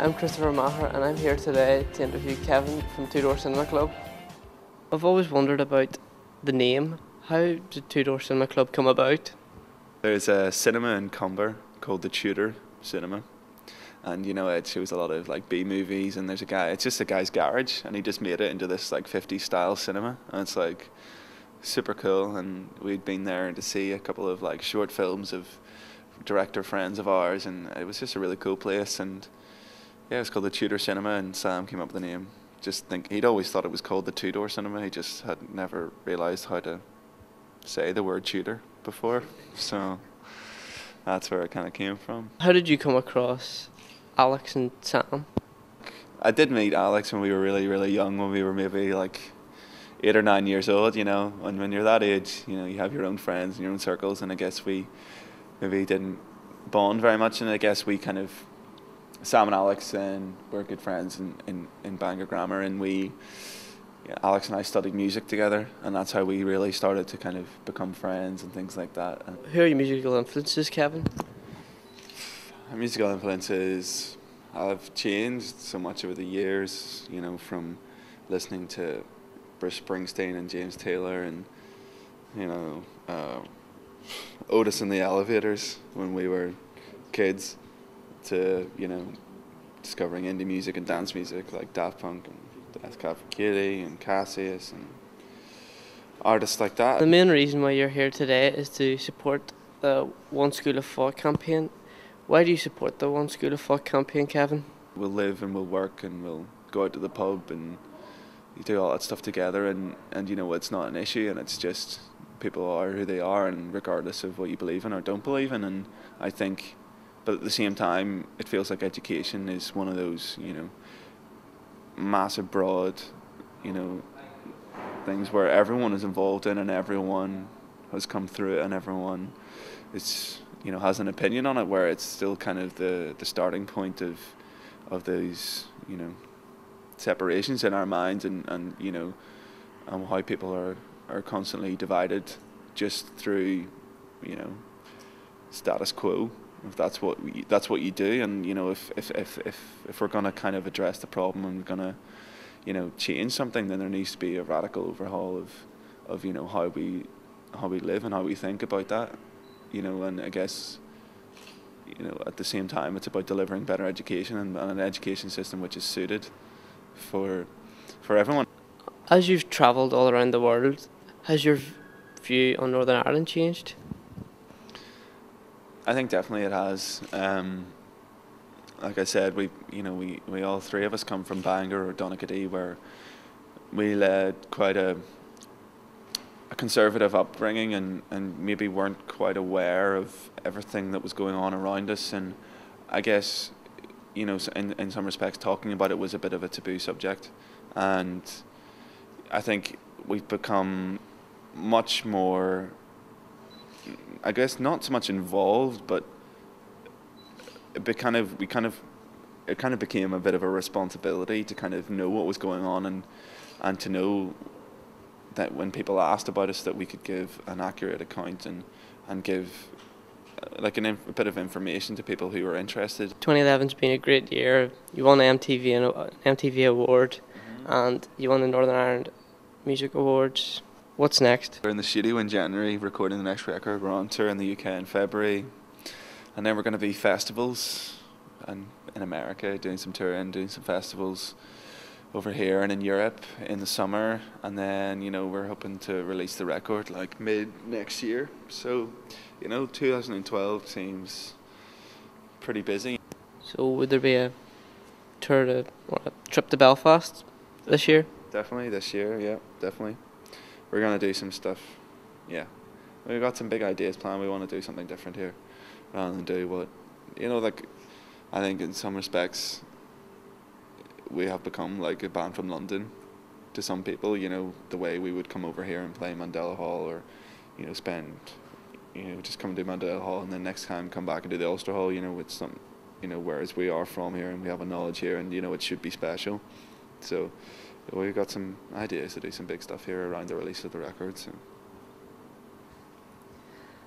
I'm Christopher Maher and I'm here today to interview Kevin from Two Door Cinema Club. I've always wondered about the name. How did Two Door Cinema Club come about? There's a cinema in Cumber called the Tudor Cinema, and it shows a lot of like B movies, and there's a guy, it's just a guy's garage, and he just made it into this like 50s style cinema, and it's like super cool. And we'd been there to see a couple of like short films of director friends of ours, and it was just a really cool place. And yeah, it's called the Tudor Cinema, and Sam came up with the name. He'd always thought it was called the Two Door Cinema. He just had never realised how to say the word Tudor before, so that's where it kind of came from. How did you come across Alex and Sam? I did meet Alex when we were really, really young, when we were maybe like 8 or 9 years old, and when you're that age, you have your own friends and your own circles, and I guess we maybe didn't bond very much, and I guess we kind of, Sam and Alex were good friends in Bangor Grammar, and Alex and I studied music together, and that's how we really started to kind of become friends and things like that. Who are your musical influences, Kevin? My musical influences have changed so much over the years, from listening to Bruce Springsteen and James Taylor and, Otis and the Elevators when we were kids, to, discovering indie music and dance music like Daft Punk and Death Cab for Cutie and Cassius and artists like that. The main reason why you're here today is to support the One School of Thought campaign. Why do you support the One School of Thought campaign, Kevin? We'll live and we'll work and we'll go out to the pub and you do all that stuff together, and it's not an issue, and it's just people are who they are, and regardless of what you believe in or don't believe in. And I think, but at the same time, it feels like education is one of those, massive, broad, things where everyone is involved in, and everyone has come through it, and everyone is, has an opinion on it, where it's still kind of the starting point of those, separations in our minds, and how people are constantly divided just through, status quo. If that's what you do, and if we're gonna kind of address the problem and we're gonna change something, then there needs to be a radical overhaul of how we live and how we think about that, and I guess at the same time it's about delivering better education and an education system which is suited for everyone. As you've travelled all around the world, has your view on Northern Ireland changed? I think definitely it has. Like I said, we all three of us come from Bangor or Donaghadee, where we led quite a conservative upbringing, and maybe weren't quite aware of everything that was going on around us. And I guess, in some respects, talking about it was a bit of a taboo subject. And I think we've become much more, I guess, not so much involved, but it kind of became a bit of a responsibility to kind of know what was going on, and to know that when people asked about us, that we could give an accurate account and give like a bit of information to people who were interested. 2011's been a great year. You won the MTV award, and you won the Northern Ireland Music Awards. What's next? We're in the studio in January recording the next record. We're on tour in the UK in February, and then we're going to be festivals and in America, doing some touring, doing some festivals over here and in Europe in the summer, and then we're hoping to release the record like mid next year. So 2012 seems pretty busy. So would there be a trip to Belfast this year? Definitely this year, yeah, definitely. We're going to do some stuff, yeah. We've got some big ideas planned. We want to do something different here rather than do what, I think in some respects we have become like a band from London to some people, the way we would come over here and play Mandela Hall, or, spend, just come and do Mandela Hall and then next time come back and do the Ulster Hall, with some, whereas we are from here and we have a knowledge here, and, it should be special. So we've got some ideas to do some big stuff here around the release of the record. So.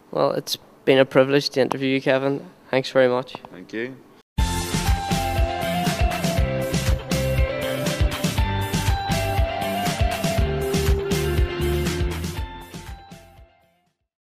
Well, it's been a privilege to interview you, Kevin. Thanks very much. Thank you.